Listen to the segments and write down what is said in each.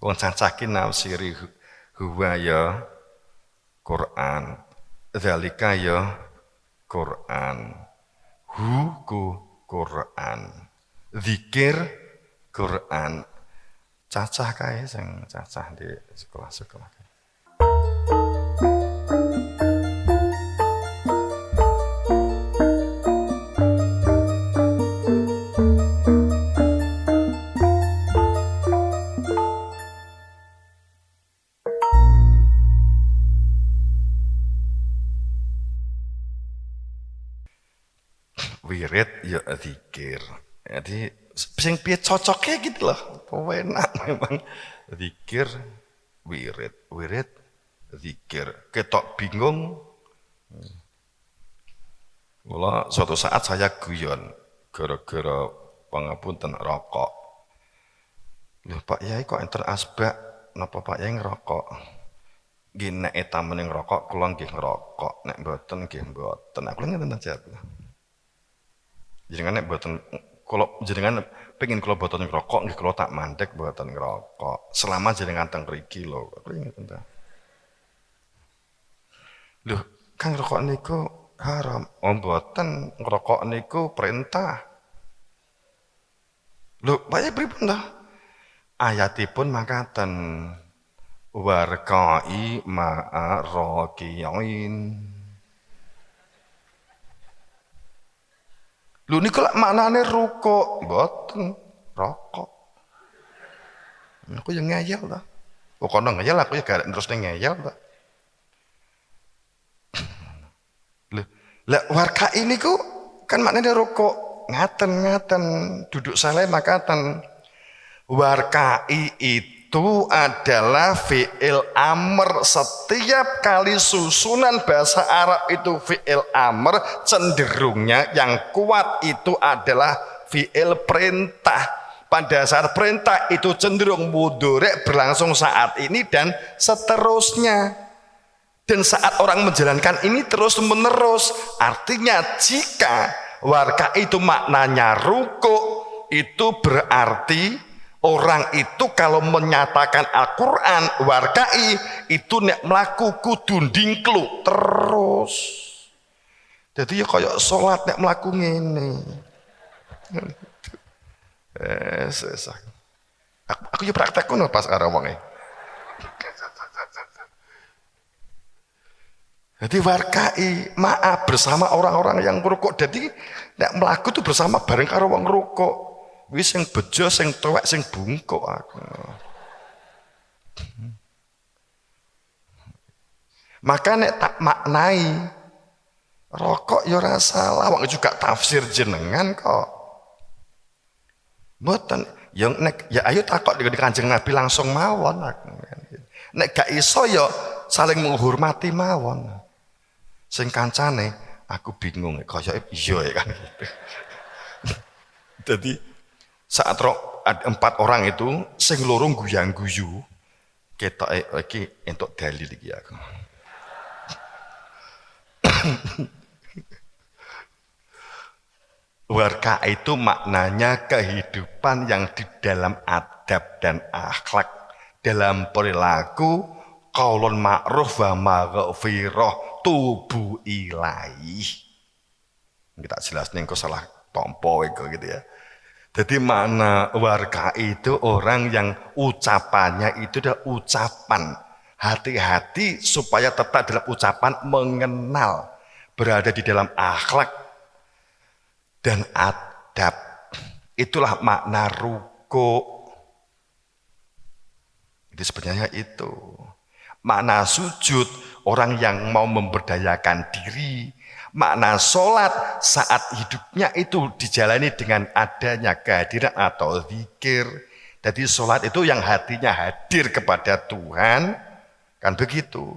Wong cacah ki nafsiri huwa ya Quran, dzalika ya Quran, ku Quran, zikir Quran. Cacah kae sing cacah di sekolah-sekolah. Wirid ya zikir. Jadi sing piye cocoknya gitu loh. Enak memang zikir wirid zikir. Ketok bingung. Mula suatu saat saya guyon gara-gara pangapunten rokok. Loh Pak Yai kok enten asbak napa Pak Yai ngerokok? Nggih nek etamen ngerokok kula nggih ngerokok, nek mboten nggih mboten. Aku ngeten jawab. Jenengan nek mboten kula jenengan pengen kula boten ngerokok nggih kula tak mandek mboten ngerokok. Selama jenengan teng mriki lho. Aku ngeten ta. Lho, kan ngerokok niku haram. Oh mboten ngerokok niku perintah. Lho, Pak Yai pripun ta? Ayatipun makaten warqai ma'a raqiyin. Lho niku lak maknane rukuk, mboten rokok. Aku yang ngeyel ta. Oh kono ngeyel aku ya garek terus ngeyel ta. Lho, lek warqai niku kan maknane rukuk. Ngaten duduk saleh makaten. Warqai itu adalah fi'il amr. Setiap kali susunan bahasa Arab itu fi'il amr, cenderungnya yang kuat itu adalah fi'il perintah. Pada saat perintah itu cenderung mudhari' berlangsung saat ini dan seterusnya. Dan saat orang menjalankan ini terus menerus. Artinya jika warqa itu maknanya ruku', itu berarti orang itu kalau menyatakan Al-Quran warkai itu nek melaku kudu ndingklu terus. Jadi ya kayak sholat nek melaku ngene. Aku ya praktek ngono pas karo wonge. Jadi warkai maaf bersama orang-orang yang ngrukuk. Jadi nek melaku itu bersama bareng karo wong ngrukuk. Wis sing bejo, sing tuwek, sing bungkuk aku. Maka nek tak maknai rokok ya ora salah, wong juga tafsir jenengan kok. Mboten, ya nek ya ayo takok di Kanjeng Nabi langsung mawon aku. Nek gak iso ya saling menghormati mawon. Sing kancane aku bingung kaya iya kan gitu. Jadi saat ada 4 orang itu sing loro guyang-guyu ketoke iki entuk dalil iki aku. Warqa itu maknanya kehidupan yang di dalam adab dan akhlak, dalam perilaku qaulun ma'ruf wa maghfirah tubu ilaih. Kita jelas ning kok salah tompo gitu ya. Jadi makna warqa itu orang yang ucapannya itu adalah ucapan. Hati-hati supaya tetap dalam ucapan mengenal. Berada di dalam akhlak dan adab. Itulah makna ruku. Jadi sebenarnya itu. Makna sujud orang yang mau memberdayakan diri. Makna sholat saat hidupnya itu dijalani dengan adanya kehadiran atau zikir. Jadi sholat itu yang hatinya hadir kepada Tuhan. Kan begitu.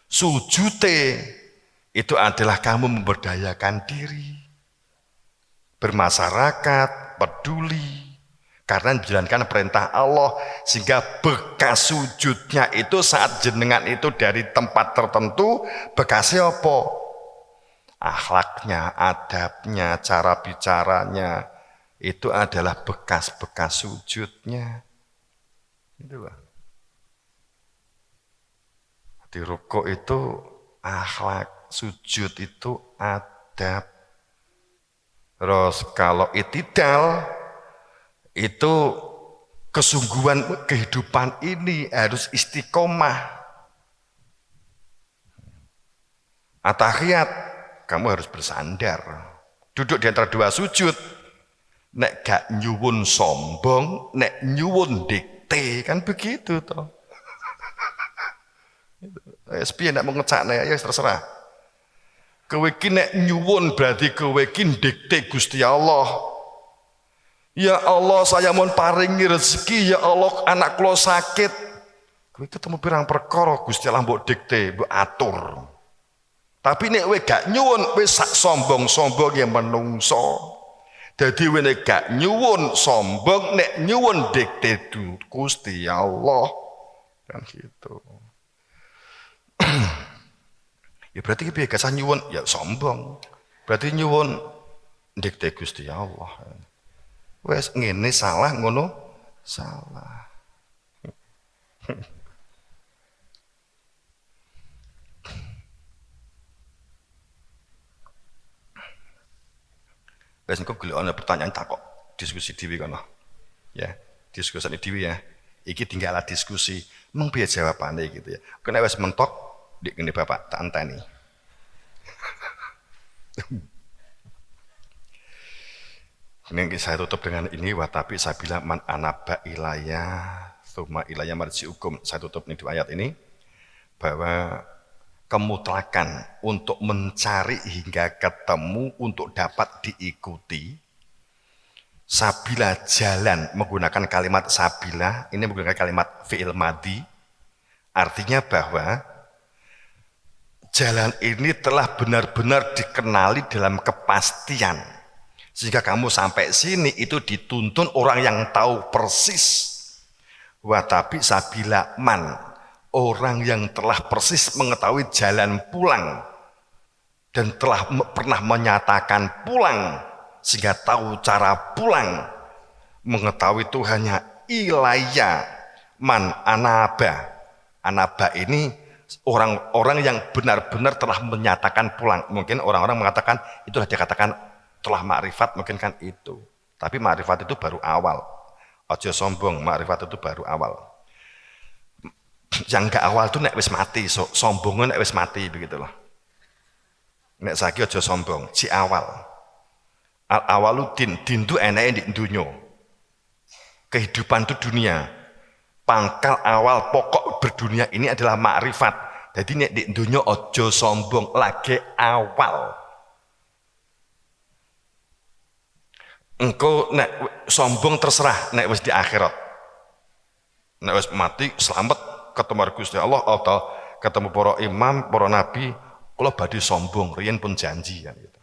Sujute itu adalah kamu memberdayakan diri. Bermasyarakat, peduli. Karena menjalankan perintah Allah. Sehingga bekas sujudnya itu saat jenengan itu dari tempat tertentu. Bekasnya apa? Akhlaknya, adabnya, cara bicaranya itu adalah bekas-bekas sujudnya. Itu Pak. Di rukuk itu akhlak, sujud itu adab. Terus kalau itidal itu kesungguhan kehidupan ini harus istiqomah. Atahiyat, kamu harus bersandar. Duduk di antara dua sujud. Nek gak nyuwun sombong, nek nyuwun dikte, kan begitu toh. SP nek mau ngecakne ya terserah. Kowe iki nek nyuwun berarti kowe iki dikte Gusti Allah. Ya Allah, saya mohon paringi rezeki, ya Allah anak kula sakit. Kowe ketemu pirang perkara Gusti Allah mbok dikte, mbok atur. Tapi nek kowe gak nyuwun wis sak sombong-sombong ya menungso. Dadi kowe nek gak nyuwun sombong, nek nyuwun dikte Gusti Allah. Kan gitu. Ya berarti piye gak sah nyuwun ya sombong. Berarti nyuwun dikte Gusti Allah. Wes ngene salah ngono salah. Wes engko golek ana pertanyaan takok diskusi dhewe kono. Ya, diskusi dhewe ya. Iki tinggal diskusi, mung piye jawabane gitu ya. Kena wes mentok dik ngene Bapak tak anteni. Ini saya tutup dengan ini watapi sabila man anaba ilayah tsumma ilayah marji'ukum. Saya tutup nih di ayat ini bahwa kemutlakan untuk mencari hingga ketemu untuk dapat diikuti. Sabila jalan menggunakan kalimat sabila, ini menggunakan kalimat fi'il madhi, artinya bahwa jalan ini telah benar-benar dikenali dalam kepastian. Sehingga kamu sampai sini itu dituntun orang yang tahu persis. Watapi sabila man, orang yang telah persis mengetahui jalan pulang dan telah pernah menyatakan pulang sehingga tahu cara pulang, mengetahui itu hanya ilaya man anaba. Anaba ini orang-orang yang benar-benar telah menyatakan pulang. Mungkin orang-orang mengatakan itulah dikatakan telah makrifat, mungkin kan itu. Tapi makrifat itu baru awal. Ojo sombong, makrifat itu baru awal. Yang enggak awal itu nek wis mati, sombongnya nek wis mati begitulah. Nek saiki ojo sombong, si awal. Al awalu din itu enake di dunya. Kehidupan itu dunia. Pangkal awal pokok berdunia ini adalah makrifat. Jadi nek di dunya ojo sombong, lagi awal. Engkau nek sombong terserah nek wis di akhirat. Nek wis mati selamat ketemu Gusti Allah atau ketemu para imam, para nabi, kula badhe sombong, riyen pun janji kan gitu.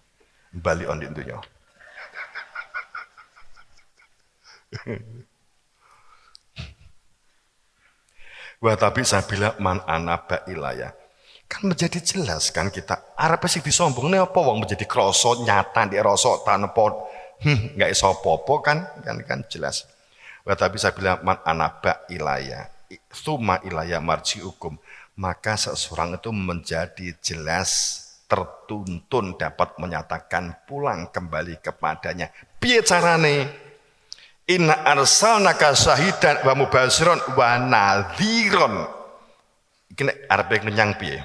Bali on di dunya. Wa tapi sabila man anaba ilaya. Kan menjadi jelas kan kita arep sing disombongne apa wong menjadi krasa nyata ndek rasa tanpa enggak iso apa-apa kan jelas. Wa tapi sabila man anaba ilaya. Tsumma ilaya marji'ukum. Maka seseorang itu menjadi jelas tertuntun dapat menyatakan pulang kembali kepadanya. Piye carane? Inna arsalnaka syahidan wa mubasyiran wa nadhiran. Iki nek arep menyang piye?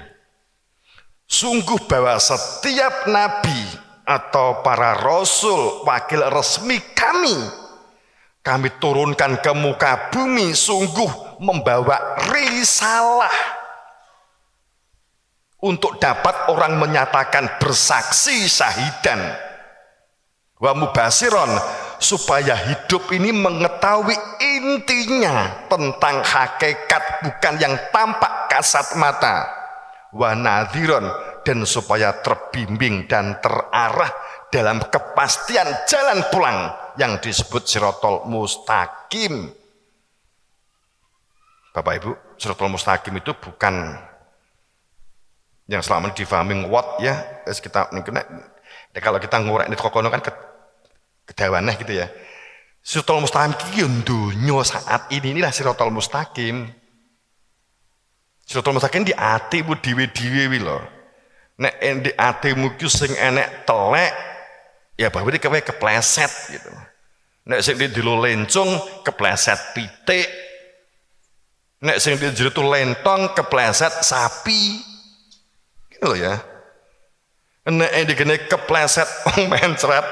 Sungguh bahwa setiap nabi atau para rasul wakil resmi kami turunkan ke muka bumi sungguh membawa risalah untuk dapat orang menyatakan bersaksi syahidan wa mubasyiran supaya hidup ini mengetahui intinya tentang hakikat bukan yang tampak kasat mata wa nadhiran dan supaya terbimbing dan terarah dalam kepastian jalan pulang yang disebut siratal mustaqim. Bapak Ibu, siratal mustaqim itu bukan yang selama ini difahami what ya, kita kalau kita ngurek di kokono kan kedawaneh gitu ya. Siratal mustaqim iki yo donya saat ini inilah siratal mustaqim. Siratal mustaqim di atimu dhewe-dhewe wi lho. Nek di atimu ku sing enek telek ya berarti kowe kepleset gitu. Nek sing di lo lencung kepleset pitik. Nek sing di jero lentong kepleset sapi. Gitu loh ya. Nek digene kepleset mencret.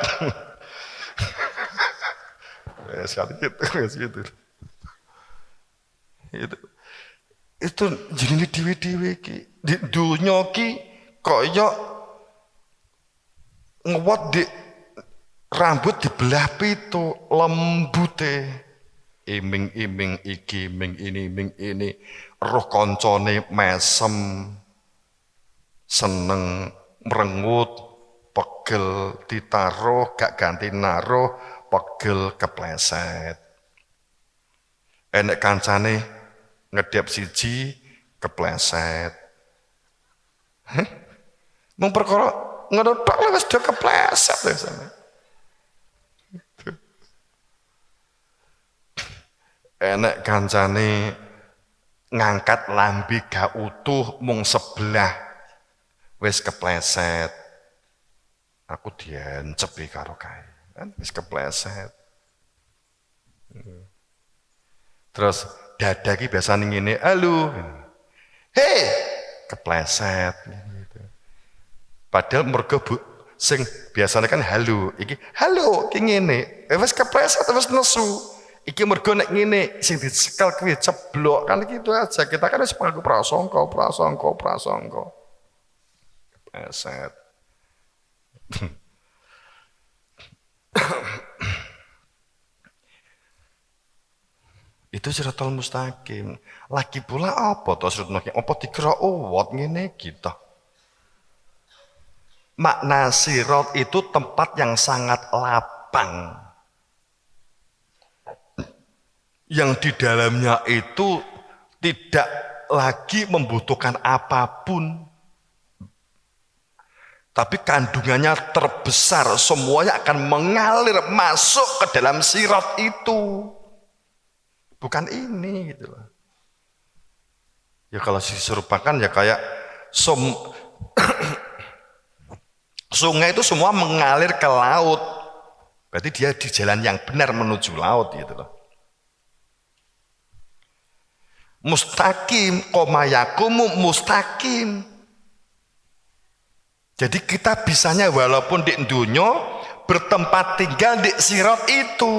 Sekali gitu. Itu jenenge dhewe-dhewe iki. Di dunya ki kaya ngewot di rambut dibelah pitu lembute. Iming-iming iki, iming ini, roh koncone mesem, seneng merengut, pegel ditaruh, gak ganti naruh, pegel kepleset. Enek kancane ngedep siji kepleset. Mung perkara ngono tok wis do kepleset wis. Enek kancane ngangkat lambe gak utuh mung sebelah wis kepleset. Aku diencepi karo kae. Kan wis kepleset. Terus dada ki biasane ngene, halo. Hei, kepleset gitu. Padahal mergo sing biasanya kan halo, iki halo ki ngene. Wis kepleset wis nesu. Iki mergo nek ngene sing dicekel kuwi ceblok kan gitu aja. Kita kan wis prasangka. Kepleset. Itu siratal mustaqim. Lagi pula apa to siratal mustaqim? Apa dikira uwot ngene gitu. Makna sirat itu tempat yang sangat lapang. Yang di dalamnya itu tidak lagi membutuhkan apapun. Tapi kandungannya terbesar, semuanya akan mengalir masuk ke dalam sirat itu. Bukan ini gitu loh. Ya kalau diserupakan ya kayak sungai itu semua mengalir ke laut. Berarti dia di jalan yang benar menuju laut gitu loh. Mustaqim, komayakumu mustaqim. Jadi kita bisanya walaupun di dunia bertempat tinggal di sirat itu.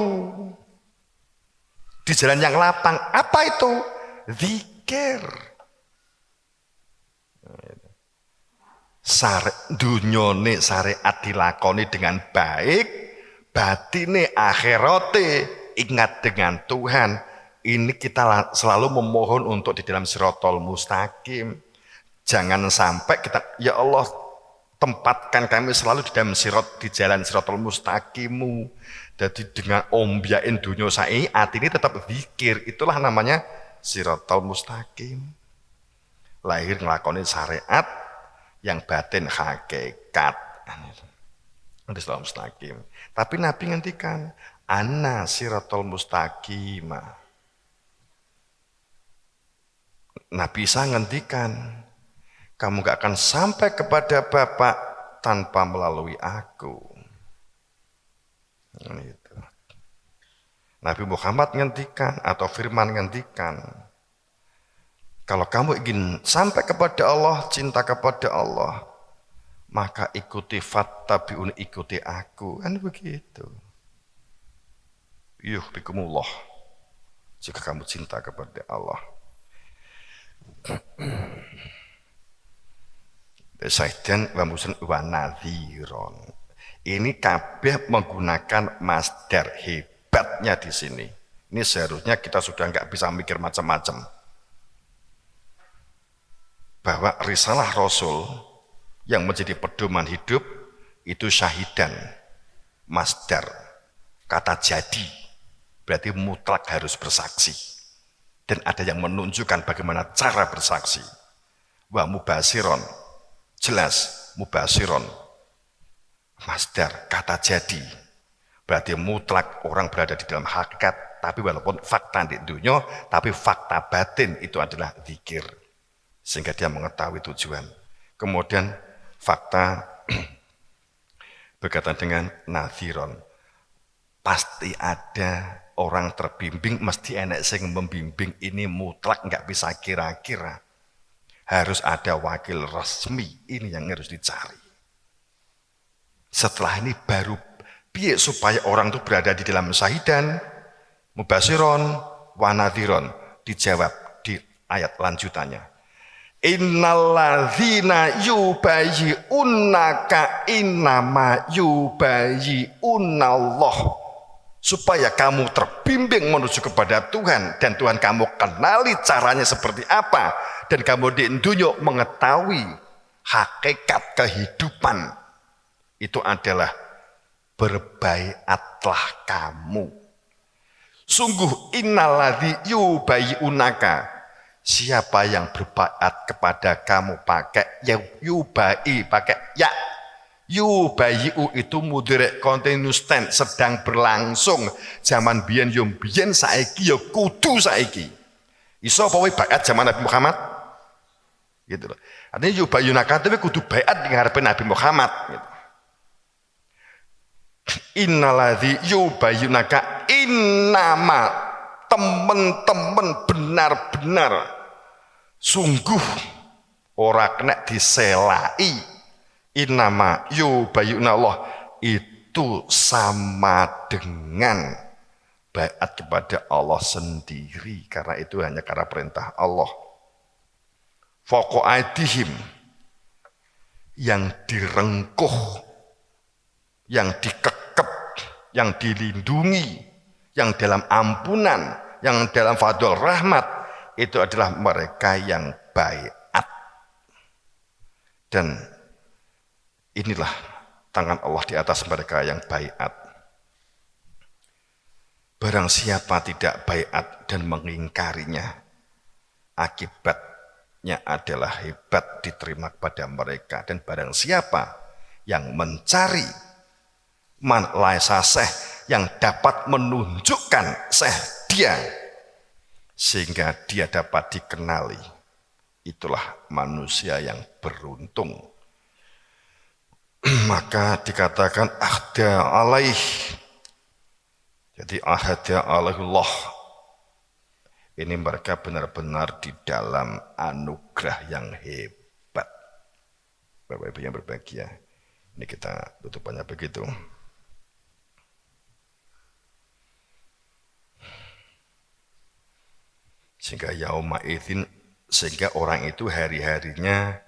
Di jalan yang lapang. Apa itu? Zikir. Dunyone syariat dilakoni dengan baik, batine akhirate ingat dengan Tuhan. Ini kita selalu memohon untuk di dalam siratal mustaqim. Jangan sampai kita, ya Allah, tempatkan kami selalu di dalam di jalan siratal mustaqimu. Jadi dengan ombiain dunia saya, hati ini tetap zikir. Itulah namanya siratal mustaqim. Lahir ngelakoni syariat yang batin hakikat. Itu siratal mustaqim. Tapi Nabi ngendikan, ana siratal mustaqimah. Nabi Isa ngendikan, kamu gak akan sampai kepada Bapa tanpa melalui aku. Gitu. Nabi Muhammad ngendikan atau firman ngendikan, kalau kamu ingin sampai kepada Allah, cinta kepada Allah, maka ikuti fattabi'un, ikuti aku. Kan begitu. Yuhbikumullah. Jika kamu cinta kepada Allah. Saidan wa musun wa nadhiron. Ini kabeh menggunakan masdar. Hebatnya di sini. Ini seharusnya kita sudah nggak bisa mikir macam-macam. Bahwa risalah Rasul yang menjadi pedoman hidup itu syahidan, masdar, kata jadi. Berarti mutlak harus bersaksi. Dan ada yang menunjukkan bagaimana cara bersaksi. Wa mubasiron, jelas mubasiron, masdar, kata jadi. Berarti mutlak orang berada di dalam hakikat, tapi walaupun fakta di dunia, tapi fakta batin itu adalah zikir. sehingga dia mengetahui tujuan. Kemudian fakta berkaitan dengan nadhiron, pasti ada orang terbimbing, mesti enek sing membimbing, ini mutlak nggak bisa kira-kira. Harus ada wakil resmi, ini yang harus dicari. Setelah ini baru piye supaya orang itu berada di dalam syahidan, mubasyiron, wanadhiron, dijawab di ayat lanjutannya. Innalladzina yubayyi'unaka innama yubayyi'unallah. Supaya kamu terbimbing menuju kepada Tuhan dan Tuhan kamu kenali caranya seperti apa dan kamu di dunia mengetahui hakikat kehidupan itu adalah berbaiatlah kamu. Sungguh innalladzi yubayyi'unaka, siapa yang berbaiat kepada kamu pakai yubai, pakai ya. Yubayyi'u itu mudhari' continuous tense, sedang berlangsung. Zaman biyen yo biyen, saiki yo kudu saiki. Iso apa wae baiat zaman Nabi Muhammad? Gitu loh. Artinya yubayyunaka itu kudu baiat di ngarepe Nabi Muhammad gitu. Innalladzi yubayyunaka innama, temen-temen benar-benar sungguh ora kena diselai. Innama yubayyunallah itu sama dengan baiat kepada Allah sendiri, karena itu hanya karena perintah Allah. Fawqa aydihim, yang direngkuh, yang dikekep, yang dilindungi, yang dalam ampunan, yang dalam fadl rahmat, itu adalah mereka yang baiat. Dan inilah tangan Allah di atas mereka yang baiat. Barang siapa tidak baiat dan mengingkarinya, akibatnya adalah hebat diterima kepada mereka. Dan barang siapa yang mencari man laisa seh, yang dapat menunjukkan seh dia, sehingga dia dapat dikenali, itulah manusia yang beruntung. Maka dikatakan ahda alaih, jadi ahda alaihullah, ini mereka benar-benar di dalam anugerah yang hebat. Bapak Ibu yang berbahagia, ini kita tutupannya begitu. Sehingga yauma idzin, sehingga orang itu hari-harinya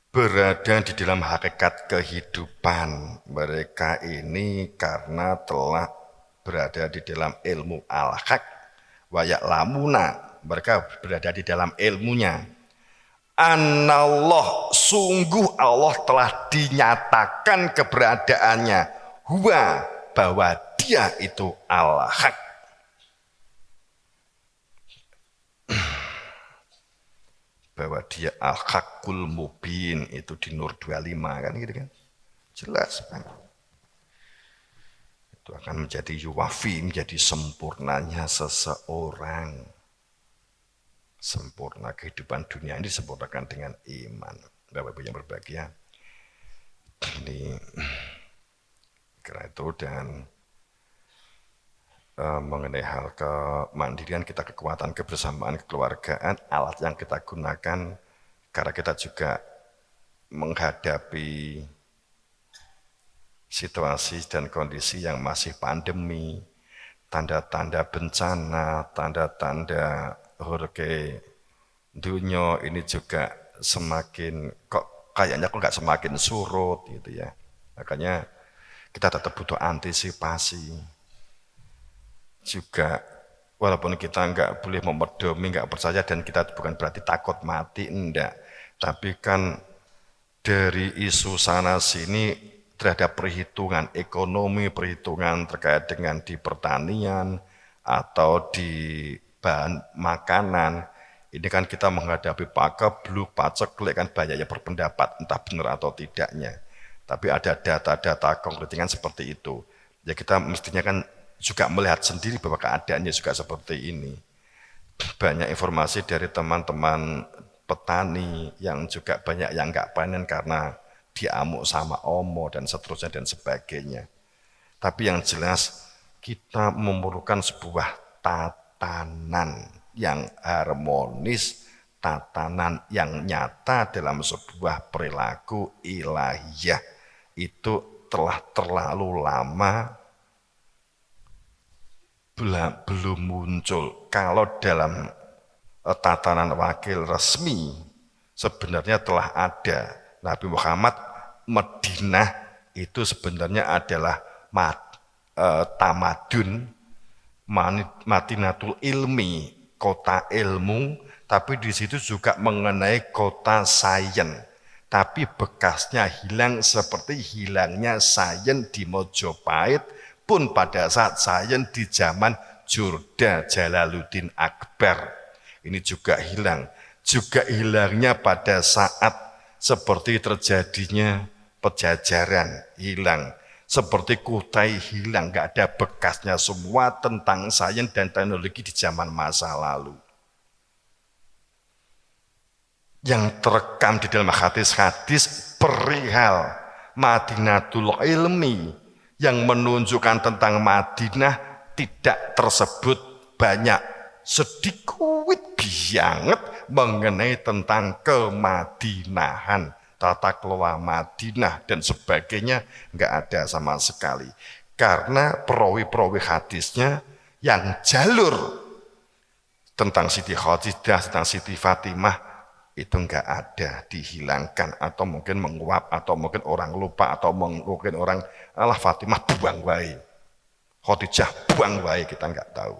berada di dalam hakikat kehidupan mereka ini karena telah berada di dalam ilmu al-haq wa ya'lamuna, mereka berada di dalam ilmunya. Anallah, sungguh Allah telah dinyatakan keberadaannya, huwa, bahwa dia itu al-haq. Bahwa dia al-haqqul mubin, itu di Nur 25 kan gitu kan. Jelas kan. Itu akan menjadi yuwafi, menjadi sempurnanya seseorang. Sempurna kehidupan dunia ini disempurnakan dengan iman. Bapak Ibu yang berbahagia. Ini karena itu dan mengenai hal kemandirian kita, kekuatan kebersamaan, kekeluargaan, alat yang kita gunakan karena kita juga menghadapi situasi dan kondisi yang masih pandemi, tanda-tanda bencana, tanda-tanda hurke dunia ini juga semakin kayaknya nggak semakin surut gitu ya. Makanya kita tetap butuh antisipasi. Juga walaupun kita nggak boleh memedomi, nggak percaya, dan kita bukan berarti takut mati, enggak. Tapi kan dari isu sana sini terhadap perhitungan ekonomi, perhitungan terkait dengan di pertanian atau di bahan makanan, ini kan kita menghadapi pakebluk, paceklik, kan banyaknya berpendapat entah benar atau tidaknya. Tapi ada data-data konkretnya seperti itu. Ya kita mestinya kan juga melihat sendiri bahwa keadaannya juga seperti ini. Banyak informasi dari teman-teman petani, yang juga banyak yang nggak panen karena diamuk sama omo dan seterusnya dan sebagainya. Tapi yang jelas kita memerlukan sebuah tatanan yang harmonis, tatanan yang nyata dalam sebuah perilaku ilahiyah. Itu telah terlalu lama belum muncul. Kalau dalam tatanan wakil resmi sebenarnya telah ada. Nabi Muhammad Madinah itu sebenarnya adalah tamadun, Madinatul Ilmi, kota ilmu, tapi di situ juga mengenai kota sains. Tapi bekasnya hilang seperti hilangnya sains di Mojopahit pun pada saat sains di zaman Jurda Jalaluddin Akbar. Ini juga hilang. Juga hilangnya pada saat seperti terjadinya Pejajaran, hilang. Seperti Kutai hilang, gak ada bekasnya semua tentang sains dan teknologi di zaman masa lalu. Yang terekam di dalam hadis-hadis perihal Madinatul Ilmi yang menunjukkan tentang Madinah tidak tersebut banyak, sedikit banget mengenai tentang kemadinahan, tata kelola Madinah dan sebagainya, nggak ada sama sekali. Karena perawi-perawi hadisnya yang jalur tentang Siti Khadiijah, tentang Siti Fatimah itu nggak ada, dihilangkan atau mungkin menguap atau mungkin orang lupa atau mungkin orang alah Fatimah buang wae, Khadijah buang wae, kita nggak tahu.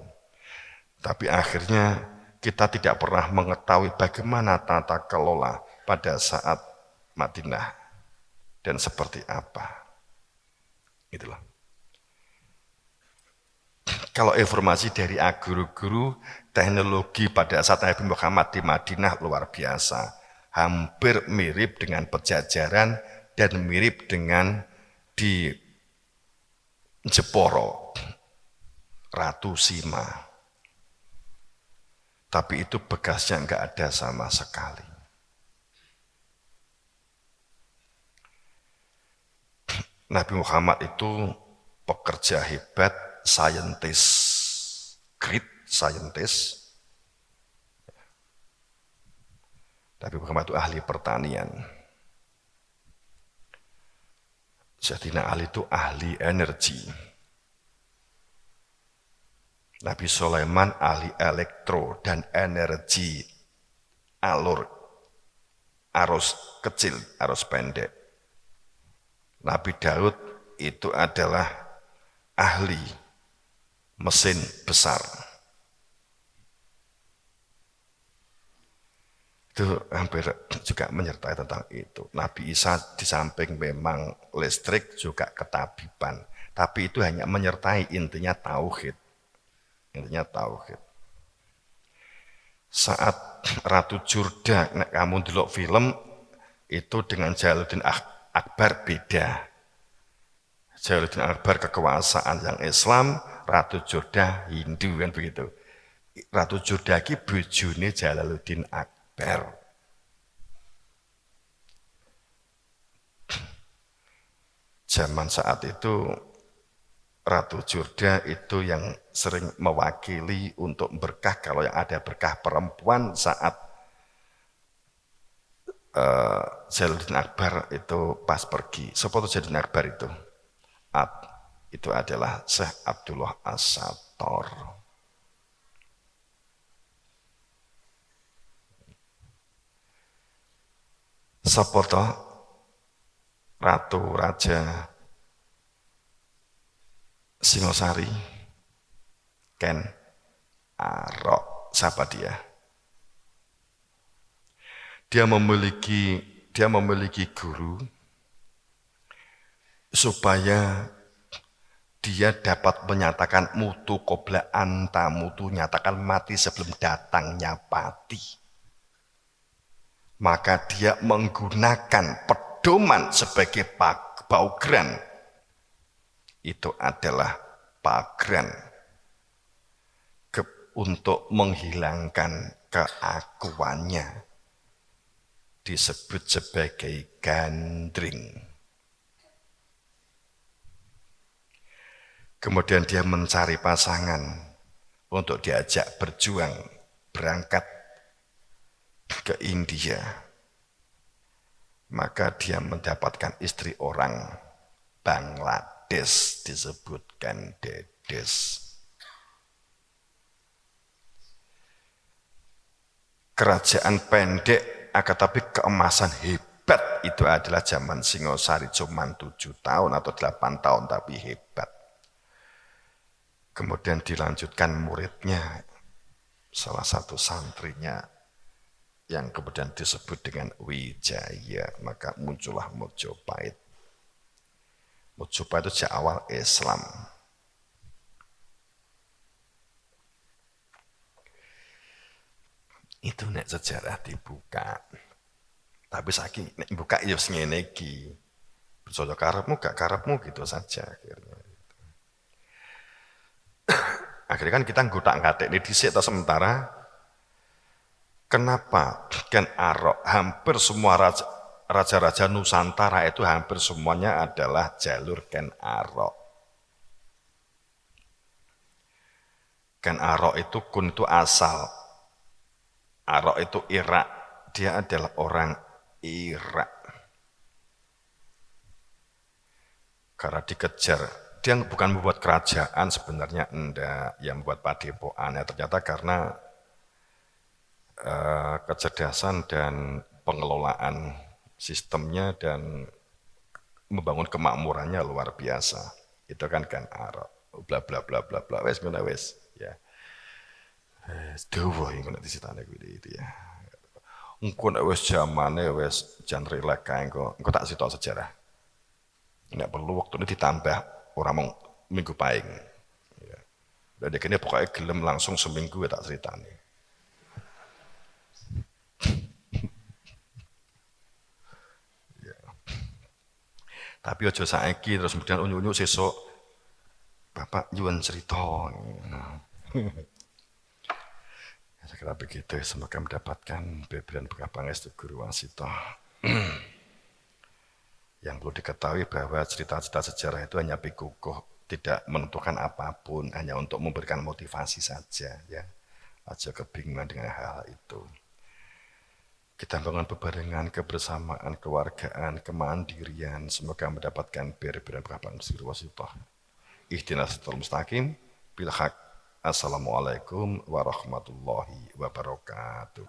Tapi akhirnya kita tidak pernah mengetahui bagaimana tata kelola pada saat Madinah dan seperti apa. Itulah. Kalau informasi dari guru-guru, teknologi pada saat Nabi Muhammad di Madinah luar biasa. Hampir mirip dengan Pejajaran dan mirip dengan di Jeporo, Ratu Sima. Tapi itu bekasnya nggak ada sama sekali. Nabi Muhammad itu pekerja hebat, saintis, great scientist. Nabi Muhammad itu ahli pertanian. Sayyidina Ali itu ahli energi. Nabi Sulaiman ahli elektro dan energi alur, arus kecil, arus pendek. Nabi Daud itu adalah ahli mesin besar. Itu hampir juga menyertai tentang itu. Nabi Isa di samping memang listrik juga ketabiban. Tapi itu hanya menyertai, intinya tauhid. Intinya tauhid. Saat Ratu Jurda, kamu delok film, itu dengan Jalaluddin Akbar beda. Jalaluddin Akbar kekuasaan yang Islam, Ratu Jurda Hindu, kan begitu. Ratu Jurda ki bojone Jalaluddin Akbar. Zaman saat itu Ratu Jurda itu yang sering mewakili untuk berkah, kalau yang ada berkah perempuan saat Jalaluddin Akbar itu pas pergi. Siapa itu Jalaluddin Akbar itu? Itu adalah Syekh Abdullah As-Sattor. Sapa to Ratu Raja Singosari? Ken Arok. Siapa dia? Dia memiliki guru supaya dia dapat menyatakan mutu qobla anta mutu, nyatakan mati sebelum datangnya pati. Maka dia menggunakan pedoman sebagai baugran. Itu adalah pagran untuk menghilangkan keakuannya. disebut sebagai gandring. Kemudian dia mencari pasangan untuk diajak berjuang berangkat ke India. Maka dia mendapatkan istri orang Bangladesh, disebutkan Dedes. Kerajaan pendek, akan tapi keemasan hebat itu adalah zaman Singosari, cuma 7 tahun atau 8 tahun tapi hebat. Kemudian dilanjutkan muridnya, salah satu santrinya yang kemudian disebut dengan Wijaya, maka muncullah Mojopahit. Mojopahit itu sejak awal Islam. Itu nek sejarah dibuka. Tapi saiki nek buka ya ngene iki. Percaya karepmu gak karepmu gitu saja akhirnya. Akhirnya kan kita nggotak-ngatik ini dhisik ta sementara. Kenapa Ken Arok? Hampir semua raja-raja Nusantara itu hampir semuanya adalah jalur Ken Arok. Ken Arok itu kun itu asal. Arok itu Irak. Dia adalah orang Irak. Karena dikejar. Dia bukan membuat kerajaan sebenarnya, enggak, yang membuat padepokan. Ya, ternyata karena kecerdasan dan pengelolaan sistemnya dan membangun kemakmurannya luar biasa. Itu kan Arok. Bla bla bla bla bla. Wes ngono wes. Ya. Dewa yang kena disitane kuwi itu ya. Engko nek wis zamane wis jan rilek kae engko tak sitok sejarah. Nek perlu waktune ditambah ora mung minggu paing. Ya. Dadi kene pokoke gelem langsung seminggu tak ceritane. Ya. Tapi aja saiki terus kemudian unyu-unyu sesuk Bapak nyuwun cerita. Saya kira begitu, semoga mendapatkan berian berkah pangestu Guru Wasito. Yang perlu diketahui bahwa cerita-cerita sejarah itu hanya pikukuh, tidak menentukan apapun, hanya untuk memberikan motivasi saja. Ya, aja kebingungan dengan hal itu. Kita bangun bebarengan, kebersamaan, kewargaan, kemandirian, semoga mendapatkan berian berkah pangestu Guru Wasito. Ihdinas siratal mustaqim bil haq. Assalamualaikum warahmatullahi wabarakatuh.